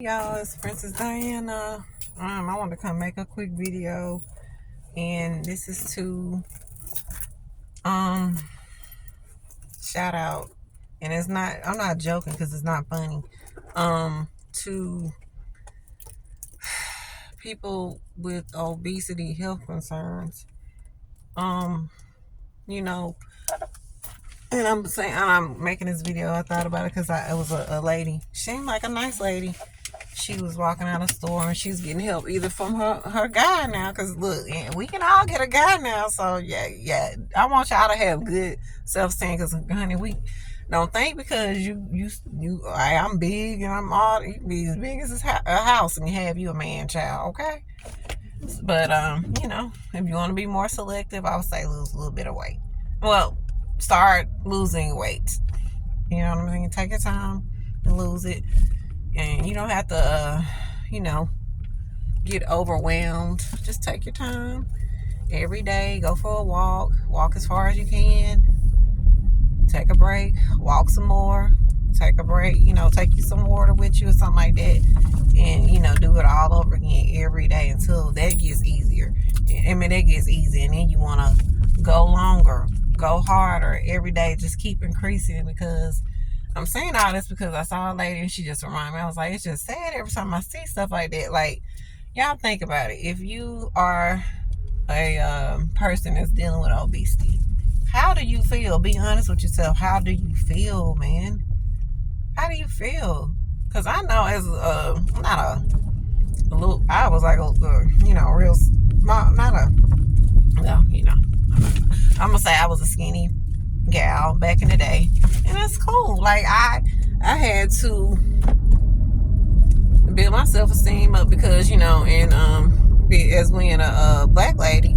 Y'all, it's Princess Diana. I want to come make a quick video, and this is to shout out, and it's not. I'm not joking because it's not funny. To people with obesity health concerns. You know, and I'm making this video. I thought about it because it was a lady. She seemed like a nice lady. She was walking out of the store and she's getting help either from her guy now, because look, we can all get a guy now. So yeah, I want y'all to have good self-esteem, because honey, we don't think because I'm big and I'm all, you can be as big as a house and you have you a man child, okay? But if you want to be more selective, I would say lose a little bit of weight. Well, start losing weight. You know what I mean? Take your time and lose it. And you don't have to, get overwhelmed. Just take your time. Every day, go for a walk. Walk as far as you can. Take a break. Walk some more. Take a break. Take you some water with you or something like that. And, do it all over again every day until that gets easier. That gets easy. And then you want to go longer, go harder every day. Just keep increasing, because I'm saying all this because I saw a lady and she just reminded me. I was like, it's just sad every time I see stuff like that. Like, y'all think about it. If you are a person that's dealing with obesity, how do you feel? Be honest with yourself. How do you feel, man? How do you feel? Because I know as not a little, I was like real small, not a, well, I'm gonna say I was a skinny gal back in the day, and that's cool. Like I had to build my self-esteem up, because as when a black lady,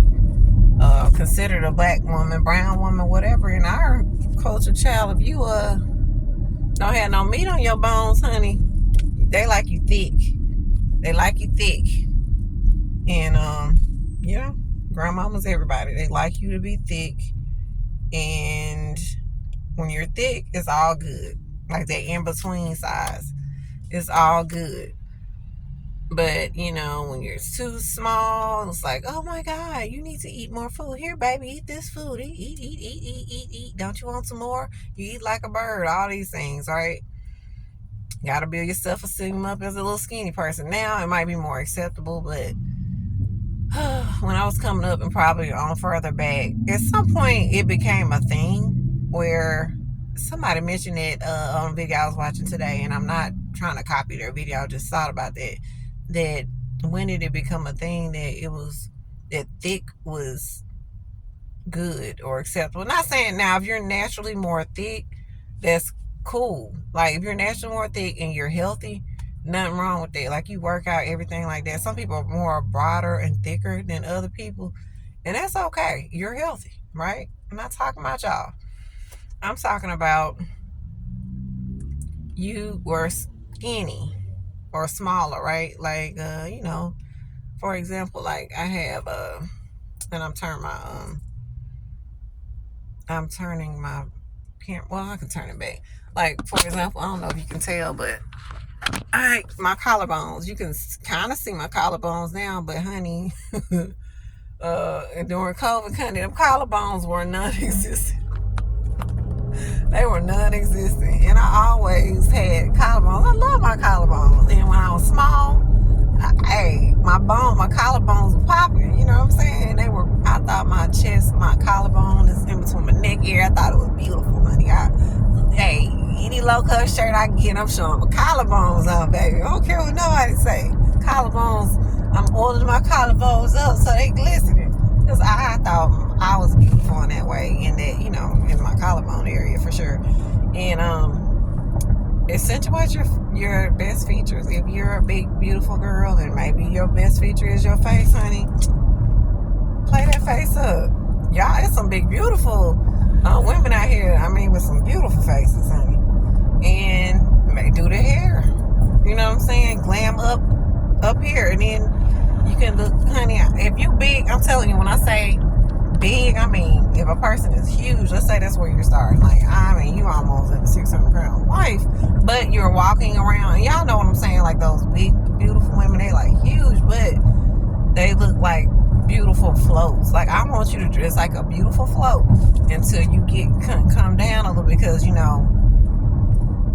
considered a black woman, brown woman, whatever, in our culture, child, if you don't have no meat on your bones, honey, they like you thick. They like you thick. And grandmamas, everybody, they like you to be thick. And when you're thick, it's all good. Like that in-between size, it's all good. But, when you're too small, it's like, oh my God, you need to eat more food. Here, baby, eat this food. Eat. Don't you want some more? You eat like a bird. All these things, right? Got to build your self-esteem up as a little skinny person. Now, it might be more acceptable, but when I was coming up and probably on further back, at some point it became a thing where somebody mentioned it on a video I was watching today, and I'm not trying to copy their video. I just thought about that when did it become a thing that thick was good or acceptable? Not saying now if you're naturally more thick, that's cool. Like if you're naturally more thick and you're healthy, nothing wrong with that. Like you work out, everything like that. Some people are more broader and thicker than other people, and that's okay. You're healthy, right? I'm not talking about y'all. I'm talking about you were skinny or smaller, right? Like for example, like I have and I'm turning my camera. Well, I can turn it back. Like for example, I don't know if you can tell, but my collarbones, you can kind of see my collarbones now, but honey, during COVID, honey, them collarbones were non-existent. They were non-existent, and I always had collarbones. I love my collarbones, and when I was small, my collarbones were popping. You know what I'm saying? I thought my chest, my collarbone is in between my neck area. I thought it was beautiful, honey. Any low-cut shirt I can get, I'm showing my collarbones on, baby. I don't care what nobody say. Collarbones, I'm oiling my collarbones up so they glistening. Because I thought I was beautiful in that way, in that, in my collarbone area for sure. And accentuate your best features. If you're a big, beautiful girl, and maybe your best feature is your face, honey, play that face up. Y'all, there's some big, beautiful women out here, with some beautiful faces, honey. And may do the hair. You know what I'm saying? Glam up here. And then you can look, honey, if you big, I'm telling you, when I say big, I mean, if a person is huge, let's say that's where you're starting. Like, I mean, you almost at a 600-pound wife, but you're walking around, and y'all know what I'm saying, like those big, beautiful women, they like huge, but they look like beautiful floats. Like, I want you to dress like a beautiful float until you come down a little, because, you know,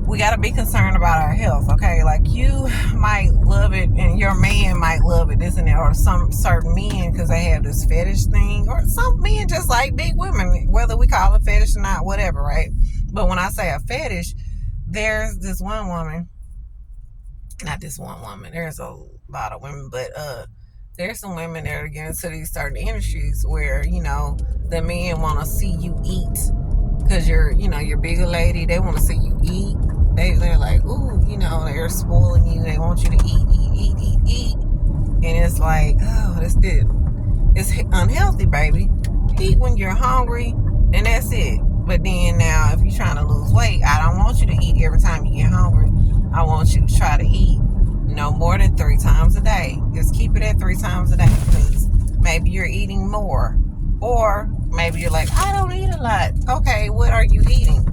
we got to be concerned about our health, okay? Like, you might love it, and your man might love it, this and that, or some certain men, because they have this fetish thing, or some men just like big women, whether we call it fetish or not, whatever, right? But when I say a fetish, there's this one woman, not this one woman, there's a lot of women, but there's some women that are getting into these certain industries where, you know, the men want to see you eat, because you're, you know, you're bigger lady, they want to see you eat. They're like, ooh, you know, they're spoiling you. They want you to eat. And it's like, oh, that's good. It's unhealthy, baby. Eat when you're hungry, and that's it. But then now, if you're trying to lose weight, I don't want you to eat every time you get hungry. I want you to try to eat no more than 3 times a day. Just keep it at 3 times a day, because maybe you're eating more. Or maybe you're like, I don't eat a lot. Okay, what are you eating?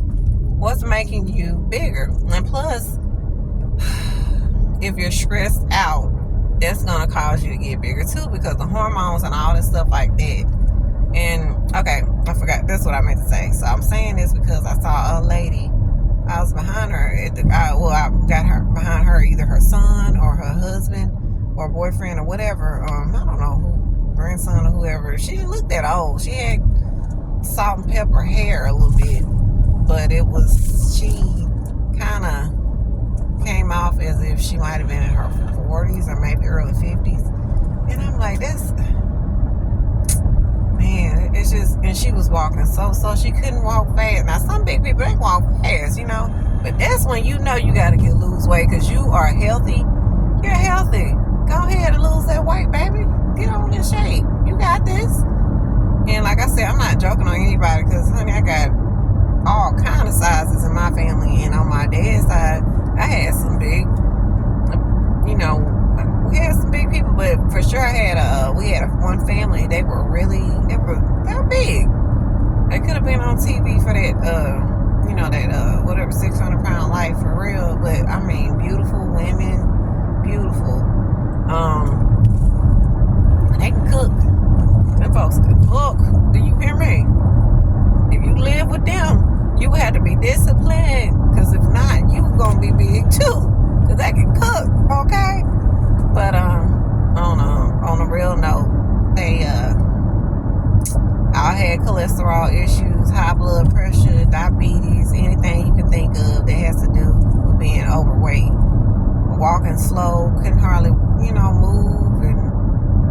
What's making you bigger? And plus, if you're stressed out, that's going to cause you to get bigger too, because the hormones and all this stuff like that. And, okay, I forgot. That's what I meant to say. So I'm saying this because I saw a lady. I was behind her at I got her behind her, either her son or her husband or boyfriend or whatever. I don't know who, grandson or whoever. She didn't look that old. She had salt and pepper hair a little bit, but she kind of came off as if she might have been in her 40s or maybe early 50s. And I'm like, man, it's just, and she was walking so she couldn't walk fast. Now, some big people, they walk fast, you know, but that's when you know you got to lose weight, because you are healthy. You're healthy. Go ahead and lose that weight, baby. Get on in shape. You got this. And like I said, I'm not joking on anybody, because, honey, I got all kind of sizes in my family. And on my dad's side, I had some big, you know, we had some big people, but for sure we had one family, they were big. They could have been on TV for that, you know, that, whatever, 600-pound life for real. But, I mean, beautiful women, beautiful. They can cook. Them folks can cook. Do you hear me? If you live with them, you have to be disciplined, because if not, you gonna be big too, because they can cook, okay? But on a real note, they all had cholesterol issues, high blood pressure, diabetes, anything you can think of that has to do with being overweight. Walking slow, couldn't hardly, you know, move,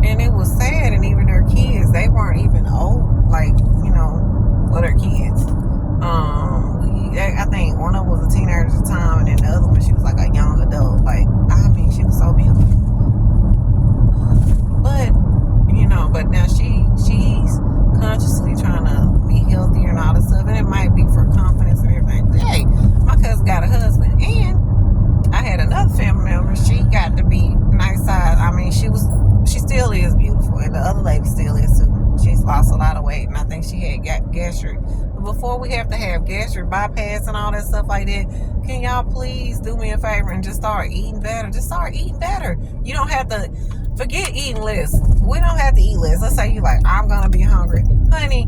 and it was sad. And even their kids, they weren't even old, like, you know, well, their kids. I think one of them was a teenager at the time, and then the other one, she was like a young adult. Like, I mean, she was so beautiful. But, you know, but now she's consciously trying to be healthier and all this stuff, and it might be for confidence and everything. But hey, my cousin got a husband, and I had another family member. She got to be nice size. I mean, she still is beautiful, and the other lady still is too. She's lost a lot of weight, and I think she had gastric. But before we have to have gastric bypass and all that stuff like that, can y'all please do me a favor and just start eating better? Just start eating better. You don't have to forget eating less. We don't have to eat less. Let's say you like, I'm gonna be hungry, honey.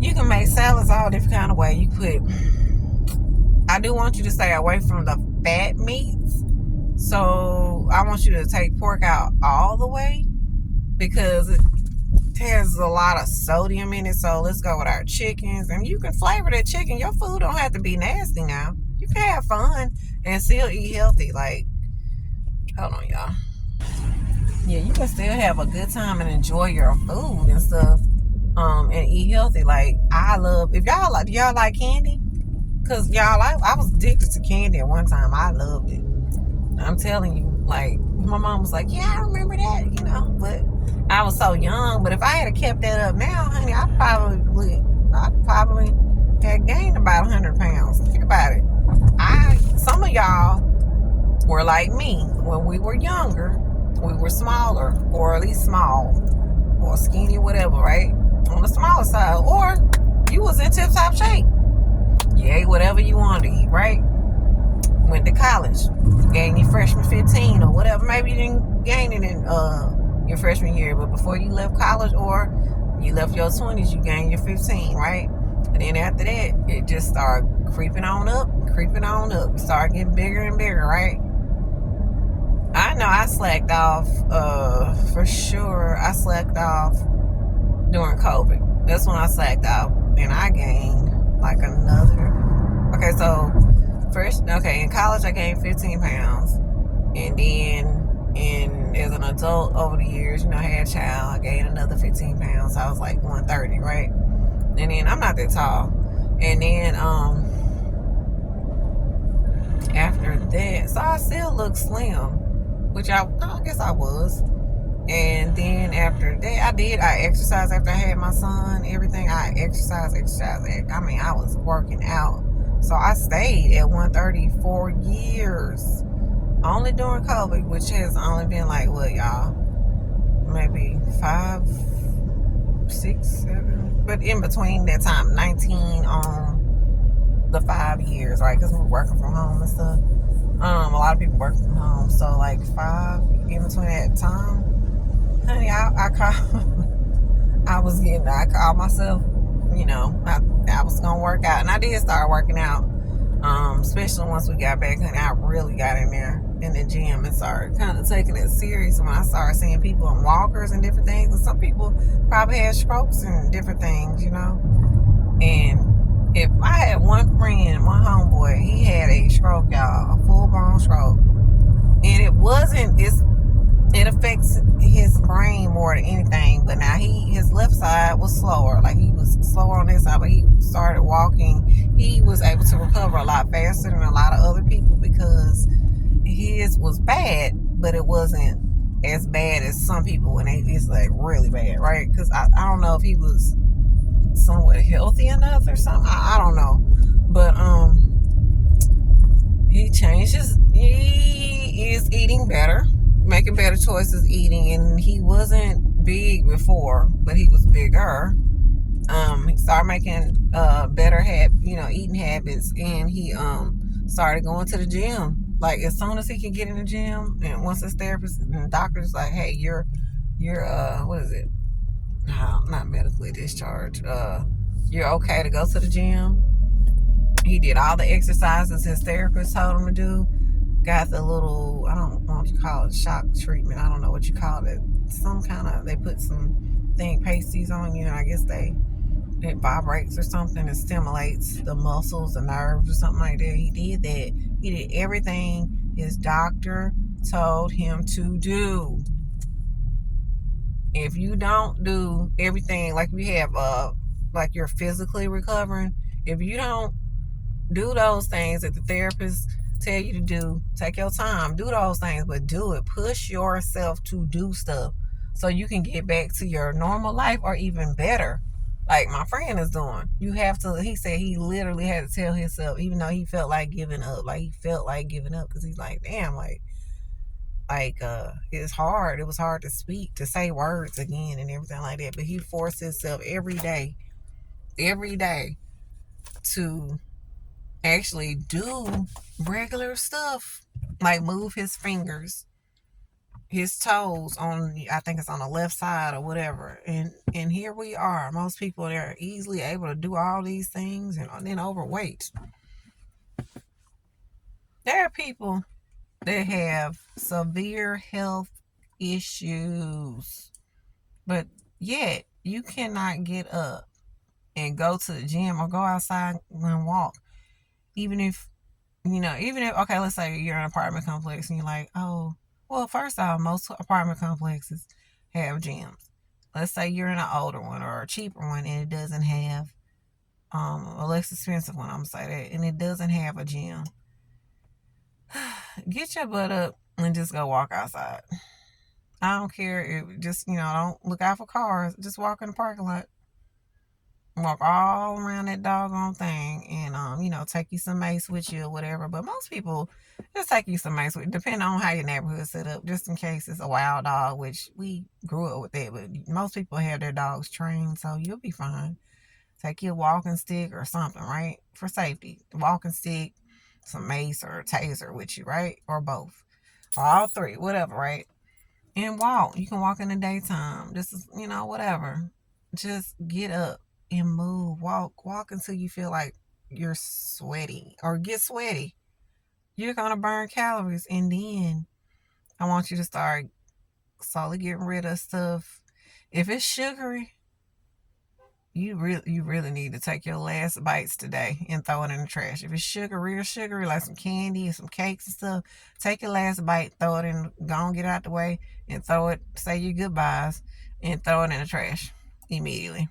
You can make salads all different kind of way. You put. I do want you to stay away from the fat meats. So I want you to take pork out all the way, because it has a lot of sodium in it. So let's go with our chickens, and you can flavor that chicken. Your food don't have to be nasty now. You can have fun and still eat healthy. Like, hold on, y'all. Yeah, you can still have a good time and enjoy your food and stuff, and eat healthy. Like, I love, do y'all like candy? Because y'all, I was addicted to candy at one time. I loved it. I'm telling you, like, my mom was like, yeah, I remember that, you know, but I was so young. But if I had kept that up now, honey, I probably had gained about 100 pounds. Think about it. Some of y'all were like me. When we were younger, we were smaller, or at least small, or skinny, whatever, right? on the smaller side, or you was in tip-top shape. You ate whatever you wanted to eat, right? Went to college, gained your freshman 15 or whatever. Maybe you didn't gain it in your freshman year, but before you left college or you left your 20s, you gained your 15, right? And then after that, it just started creeping on up. It started getting bigger and bigger, right? I know I slacked off, for sure. I slacked off during COVID. That's when I slacked off, and I gained like another. Okay, so in college I gained 15 pounds, and then as an adult over the years, I had a child, I gained another 15 pounds. So I was like 130, right? And then I'm not that tall, and then after that, so I still look slim, which I guess I was. And then after that, I exercised after I had my son, everything. I exercised. I mean, I was working out. So I stayed at 130 for years. Only during COVID, which has only been like, what, y'all? Maybe 5, 6, 7. But in between that time, 19 on the 5 years, right? Because we were working from home and stuff. A lot of people work from home. So like 5 in between that time. Honey, I called myself, I was going to work out. And I did start working out, especially once we got back. Honey, I really got in there in the gym and started kind of taking it serious when I started seeing people on walkers and different things. And some people probably had strokes and different things, And if I had one friend, one homeboy, he had a stroke, y'all, a full-blown stroke. And it affects his brain more than anything. But now his left side was slower. Like, he was slower on this side, but he started walking. He was able to recover a lot faster than a lot of other people because his was bad, but it wasn't as bad as some people when it's like really bad, right? Because I don't know if he was somewhat healthy enough or something. I don't know. But he is eating better, making better choices eating, and he wasn't big before, but he was bigger. He started making better eating habits, and he started going to the gym. Like, as soon as he can get in the gym, and once his therapist and the doctor's like, hey, you're what is it? No, not medically discharged. You're okay to go to the gym. He did all the exercises his therapist told him to do. Got the little, I don't know what you call it, shock treatment. I don't know what you call it. They put some pasties on you, and I guess it vibrates or something and stimulates the muscles, the nerves or something like that. He did that. He did everything his doctor told him to do. If you don't do everything, like we have, like you're physically recovering, if you don't do those things that the therapist tell you to do, take your time, do those things, but do it. Push yourself to do stuff so you can get back to your normal life or even better, like my friend is doing. He said he literally had to tell himself, even though he felt like giving up, because he's like, damn, it's hard. It was hard to speak, to say words again and everything like that. But he forced himself every day to actually do regular stuff, like move his fingers, his toes I think it's on the left side or whatever. And here we are. Most people, they're easily able to do all these things and then overweight. There are people that have severe health issues, but yet you cannot get up and go to the gym or go outside and walk. Even if, okay, let's say you're in an apartment complex and you're like, oh, well, first off, most apartment complexes have gyms. Let's say you're in an older one or a cheaper one and it doesn't have, a less expensive one, I'm going to say that, and it doesn't have a gym. Get your butt up and just go walk outside. I don't care if don't look out for cars. Just walk in the parking lot. Walk all around that doggone thing, and take you some mace with you or whatever. But most people just take you some mace with, depending on how your neighborhood set up, just in case it's a wild dog, which we grew up with that. But most people have their dogs trained, so you'll be fine. Take your walking stick or something, right? For safety. Walking stick, some mace or a taser with you, right? Or both. Or all three, whatever, right? And walk. You can walk in the daytime. Just, whatever. Just get up and move. Walk until you feel like you're sweaty or get sweaty. You're going to burn calories. And then I want you to start slowly getting rid of stuff. If it's sugary, you really need to take your last bites today and throw it in the trash. If it's sugar, real sugary, like some candy and some cakes and stuff, take your last bite, throw it in, go and get out the way, and throw it, say your goodbyes, and throw it in the trash immediately.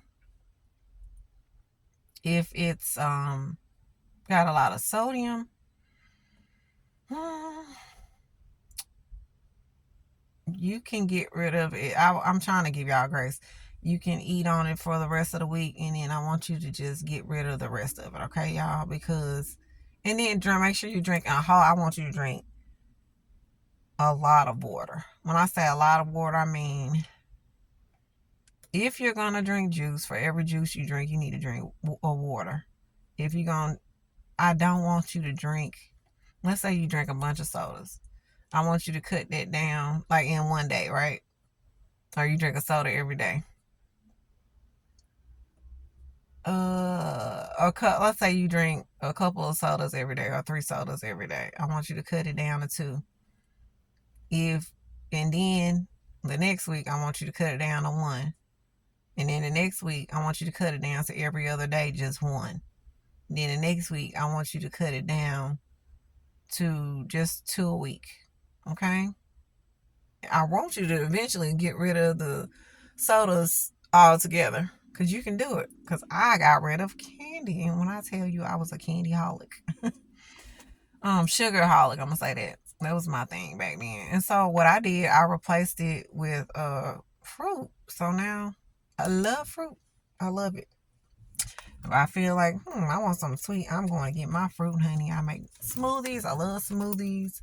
If it's got a lot of sodium, you can get rid of it. I'm trying to give y'all grace. You can eat on it for the rest of the week, and then I want you to just get rid of the rest of it, okay, y'all? And then make sure you drink I want you to drink a lot of water. When I say a lot of water, I mean, if you're gonna drink juice, for every juice you drink, you need to drink a water. I don't want you to drink. Let's say you drink a bunch of sodas. I want you to cut that down, like in one day, right? Or you drink a soda every day. Let's say you drink a couple of sodas every day or 3 sodas every day. I want you to cut it down to 2. And then the next week I want you to cut it down to 1. And then the next week I want you to cut it down to every other day, just 1. Then the next week I want you to cut it down to just 2 a week. Okay? I want you to eventually get rid of the sodas altogether. Because you can do it. Because I got rid of candy. And when I tell you I was a candy holic. Sugar holic, I'm going to say that. That was my thing back then. And so what I did, I replaced it with fruit. So now I love fruit. I love it. If I feel like, I want something sweet, I'm going to get my fruit, honey. I make smoothies. I love smoothies.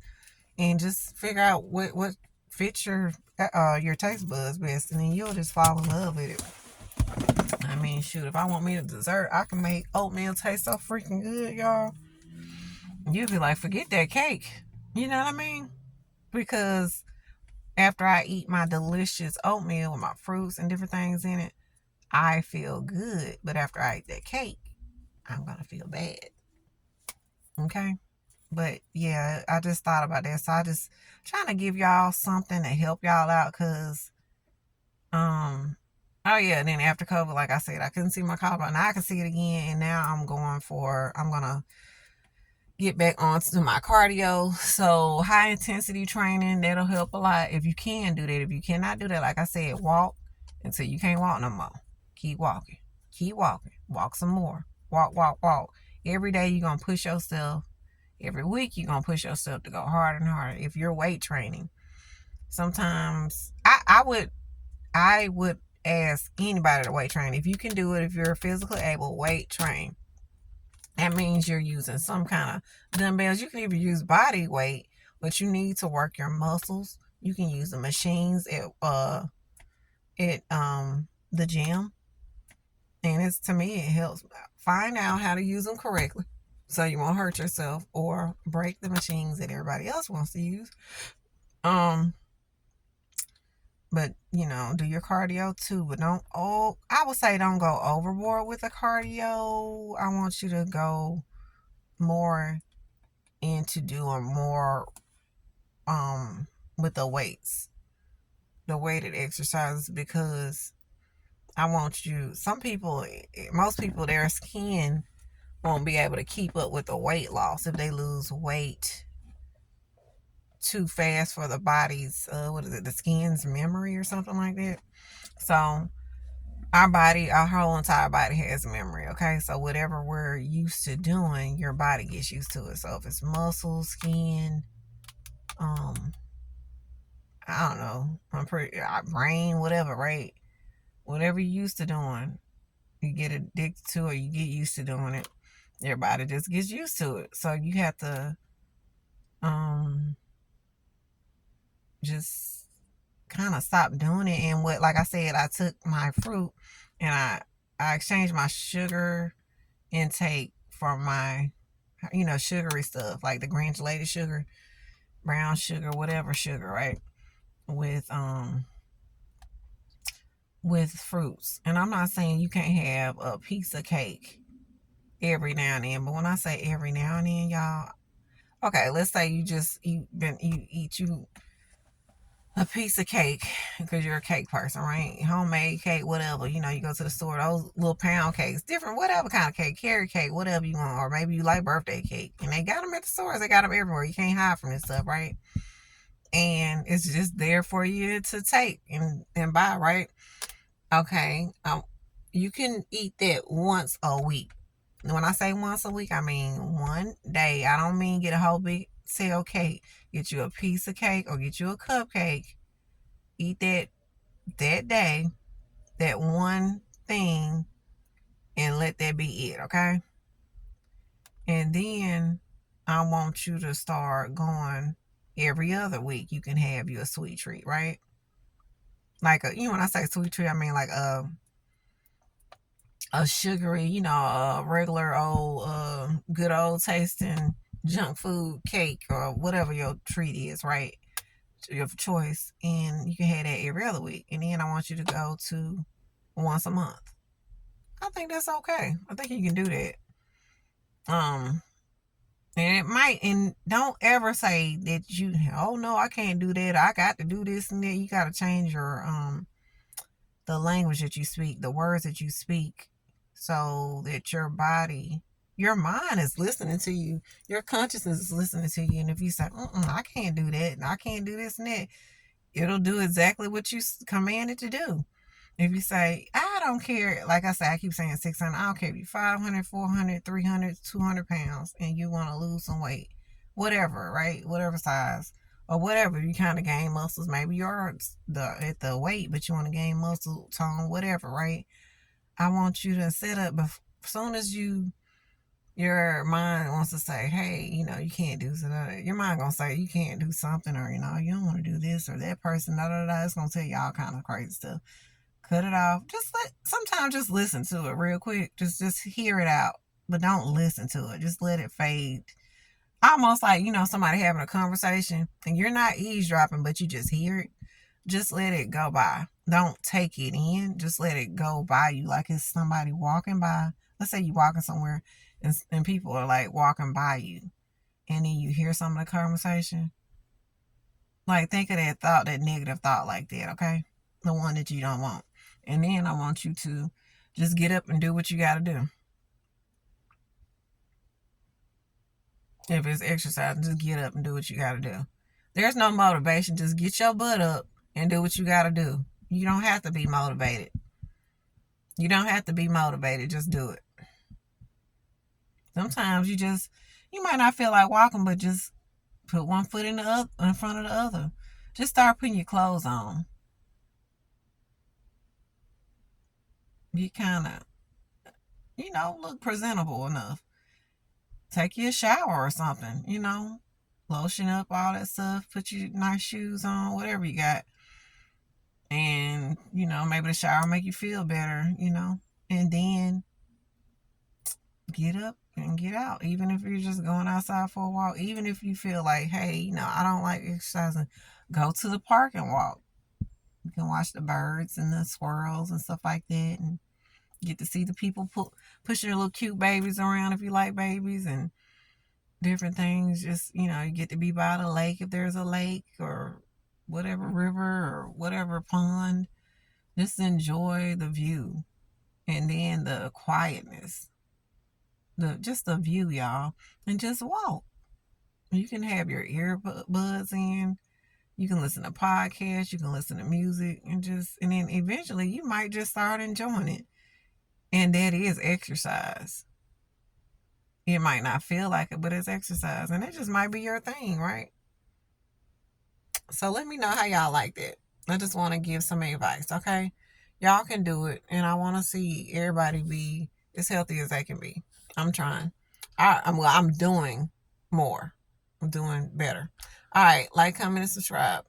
And just figure out what fits your taste buds best. And then you'll just fall in love with it. I mean, shoot, if I want me a dessert, I can make oatmeal taste so freaking good, y'all. You'll be like, forget that cake. You know what I mean? Because after I eat my delicious oatmeal with my fruits and different things in it, I feel good. But after I eat that cake, I'm going to feel bad. Okay? But yeah, I just thought about that. So I just trying to give y'all something to help y'all out because, oh yeah, then after COVID, like I said, I couldn't see my collarbone. Now I can see it again, and now I'm going to get back onto my cardio. So high intensity training, that'll help a lot if you can do that. If you cannot do that, like I said, walk until you can't walk no more. Keep walking. Keep walking. Walk some more. Walk, walk, walk. Every day you're going to push yourself. Every week you're going to push yourself to go harder and harder. If you're weight training, sometimes I would ask anybody to weight train. If you can do it, if you're physically able, weight train. That means you're using some kind of dumbbells. You can even use body weight, but you need to work your muscles. You can use the machines at the gym. And to me, it helps find out how to use them correctly so you won't hurt yourself or break the machines that everybody else wants to use. But, do your cardio too. But I would say don't go overboard with the cardio. I want you to go more into doing more with the weights, the weighted exercises, because I want most people, their skin won't be able to keep up with the weight loss if they lose weight too fast for the body's the skin's memory or something like that. So our whole entire body has memory. Okay, so whatever we're used to doing, your body gets used to it. So if it's muscles, skin, I don't know, brain, whatever, right? Whatever you're used to doing, You get addicted to it, you get used to doing it. Your body just gets used to it. So you have to um just kind of stop doing it. And what, like I said, I took my fruit and I exchanged my sugar intake from my, sugary stuff like the granulated sugar, brown sugar, whatever sugar, right? With with fruits. And I'm not saying you can't have a piece of cake every now and then, but when I say every now and then, y'all, okay, let's say you just eat you a piece of cake because you're a cake person, right? Homemade cake, whatever. You go to the store, those little pound cakes, different, whatever kind of cake, carrot cake, whatever you want, or maybe you like birthday cake. And they got them at the stores, they got them everywhere. You can't hide from this stuff, right? And it's just there for you to take and buy, right? Okay, you can eat that once a week. When I say once a week, I mean one day. I don't mean get a whole big sale cake. Get you a piece of cake or get you a cupcake. Eat that day, that one thing, and let that be it, okay? And then I want you to start going every other week. You can have you a sweet treat, right? Like when I say sweet treat, I mean like a sugary, a regular old, good old tasting junk food cake or whatever your treat is, right? Your choice. And you can have that every other week. And then I want you to go to once a month. I think that's okay. I think you can do that. And it might, and don't ever say that oh no, I can't do that. I got to do this and that. You got to change your, the language that you speak, the words that you speak, so that your mind is listening to you. Your consciousness is listening to you. And if you say, I can't do that, and I can't do this and that, it'll do exactly what you command it to do. If you say, I don't care, like I say, I keep saying 600, I don't care if you're 500, 400, 300, 200 pounds, and you want to lose some weight, whatever, right? Whatever size, or whatever, you kind of gain muscles. Maybe you're at the weight, but you want to gain muscle tone, whatever, right? I want you to set up, as soon as your mind wants to say, hey, you can't do something. Your mind gonna say you can't do something, or you don't want to do this, or that person, da da da. It's gonna tell you all kind of crazy stuff. Cut it off. Sometimes just listen to it real quick. Just hear it out, but don't listen to it. Just let it fade. Almost like, somebody having a conversation and you're not eavesdropping, but you just hear it. Just let it go by. Don't take it in. Just let it go by you like it's somebody walking by. Let's say you're walking somewhere and people are like walking by you, and then you hear some of the conversation. Like, think of that thought, that negative thought like that, okay? The one that you don't want. And then I want you to just get up and do what you got to do. If it's exercise, just get up and do what you got to do. There's no motivation. Just get your butt up and do what you got to do. You don't have to be motivated. You don't have to be motivated. Just do it. Sometimes you might not feel like walking, but just put one foot in front of the other. Just start putting your clothes on. You kind of, look presentable enough. Take you a shower or something, lotion up, all that stuff, put your nice shoes on, whatever you got. And, maybe the shower make you feel better, and then get up and get out. Even if you're just going outside for a walk, even if you feel like, hey, I don't like exercising, go to the park and walk. You can watch the birds and the squirrels and stuff like that, and get to see the people pushing their little cute babies around if you like babies and different things. Just, you get to be by the lake if there's a lake or whatever river or whatever pond. Just enjoy the view and then the quietness. Just the view, y'all. And just walk. You can have your earbuds in. You can listen to podcasts. You can listen to music. And then eventually you might just start enjoying it. And that is exercise. It might not feel like it, but it's exercise. And it just might be your thing, right? So let me know how y'all like that. I just want to give some advice, okay? Y'all can do it. And I want to see everybody be as healthy as they can be. I'm trying. I'm doing more. I'm doing better. All right. Like, comment, and subscribe.